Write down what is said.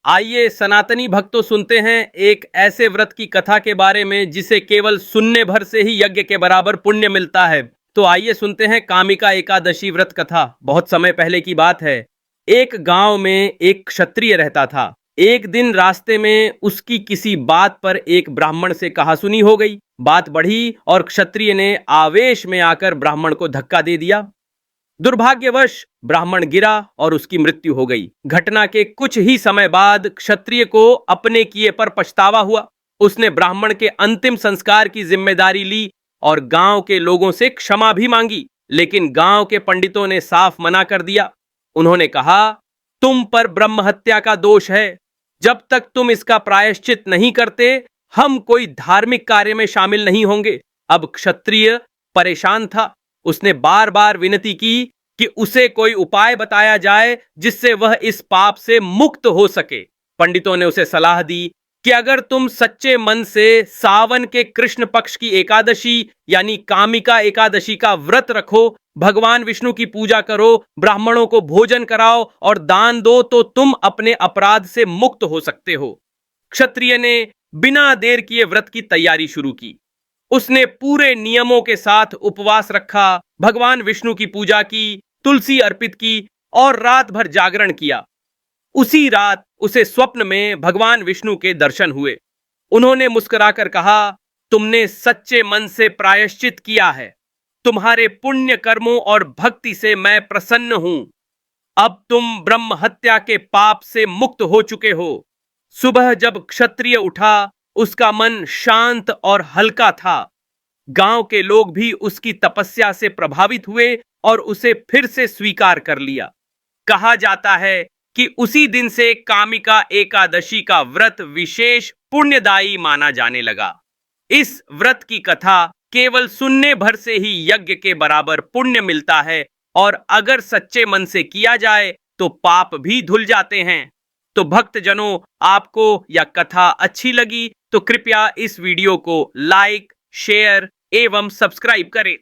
आइए सनातनी भक्तों सुनते हैं एक ऐसे व्रत की कथा के बारे में जिसे केवल सुनने भर से ही यज्ञ के बराबर पुण्य मिलता है। तो आइए सुनते हैं कामिका एकादशी व्रत कथा। बहुत समय पहले की बात है। एक गांव में एक क्षत्रिय रहता था। एक दिन रास्ते में उसकी किसी बात पर एक ब्राह्मण से कहासुनी हो गई। बात बढ़ी और क्षत्रिय ने आवेश में आकर ब्राह्मण को धक्का दे दिया। दुर्भाग्यवश ब्राह्मण गिरा और उसकी मृत्यु हो गई। घटना के कुछ ही समय बाद क्षत्रिय को अपने किए पर पछतावा हुआ। उसने ब्राह्मण के अंतिम संस्कार की जिम्मेदारी ली और गांव के लोगों से क्षमा भी मांगी, लेकिन गांव के पंडितों ने साफ मना कर दिया। उन्होंने कहा, तुम पर ब्रह्म हत्या का दोष है। जब तक तुम इसका प्रायश्चित नहीं करते, हम कोई धार्मिक कार्य में शामिल नहीं होंगे। अब क्षत्रिय परेशान था। उसने बार बार विनती की कि उसे कोई उपाय बताया जाए जिससे वह इस पाप से मुक्त हो सके। पंडितों ने उसे सलाह दी कि अगर तुम सच्चे मन से सावन के कृष्ण पक्ष की एकादशी यानी कामिका एकादशी का व्रत रखो, भगवान विष्णु की पूजा करो, ब्राह्मणों को भोजन कराओ और दान दो, तो तुम अपने अपराध से मुक्त हो सकते हो। क्षत्रिय ने बिना देर किए व्रत की तैयारी शुरू की। उसने पूरे नियमों के साथ उपवास रखा, भगवान विष्णु की पूजा की, तुलसी अर्पित की और रात भर जागरण किया। उसी रात उसे स्वप्न में भगवान विष्णु के दर्शन हुए। उन्होंने मुस्कुराकर कहा, तुमने सच्चे मन से प्रायश्चित किया है। तुम्हारे पुण्य कर्मों और भक्ति से मैं प्रसन्न हूं। अब तुम ब्रह्म हत्या के पाप से मुक्त हो चुके हो। सुबह जब क्षत्रिय उठा, उसका मन शांत और हल्का था। गांव के लोग भी उसकी तपस्या से प्रभावित हुए और उसे फिर से स्वीकार कर लिया। कहा जाता है कि उसी दिन से कामिका एकादशी का व्रत विशेष पुण्यदायी माना जाने लगा। इस व्रत की कथा केवल सुनने भर से ही यज्ञ के बराबर पुण्य मिलता है और अगर सच्चे मन से किया जाए तो पाप भी धुल जाते हैं। तो भक्तजनों, आपको यह कथा अच्छी लगी तो कृपया इस वीडियो को लाइक, शेयर एवं सब्सक्राइब करें।